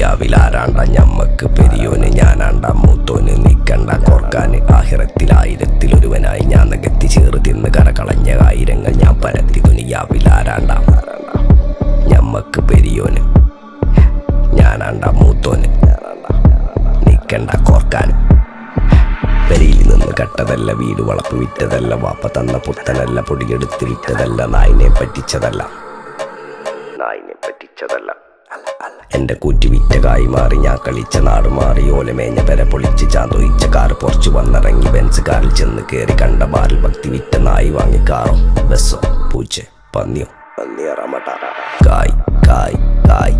ദുനിയാവിലാരാണ്ട ഞമ്മക്ക് പെരിയോന് ഞാനാണ്ട മൂത്തോന് നിക്കണ്ട കോർക്കാന് ആഹിറത്തിൽ ആയിരത്തിലൊരുവനായി ഞാൻ നികത്തി ചേറ് തിന്ന് കരകളഞ്ഞ ആയിരങ്ങൾ ഞാൻ പരത്തി ദുനിയാവിലാരാണ്ട ഞമ്മക്ക് പെരിയോന് ഞാനാണ്ട മൂത്തോന് നിക്കണ്ട കോർക്കാന് പെരിയിൽ നിന്ന് കട്ടതല്ല വീട് വളപ്പ് വിറ്റതല്ല വാപ്പ തന്ന പുത്തനല്ല പൊടിയെടുത്ത് വിറ്റതല്ല നായിനെ പറ്റിച്ചതല്ല എന്റെ കൂറ്റി വിറ്റ കായി മാറി ഞാൻ കളിച്ച നാട് മാറി ഓലമേഞ്ഞ പെര പൊളിച്ച് ചാന്തൊയിച്ച കാറ് പൊറച്ചു വന്നിറങ്ങി ബെൻസ് കാറിൽ ചെന്ന് കയറി കണ്ട ബാറിൽ ഭക്തി വിറ്റ നായി വാങ്ങി കാറോ ബസ്സോ പൂച്ച പന്നിയോ കായ് കായ് കായ്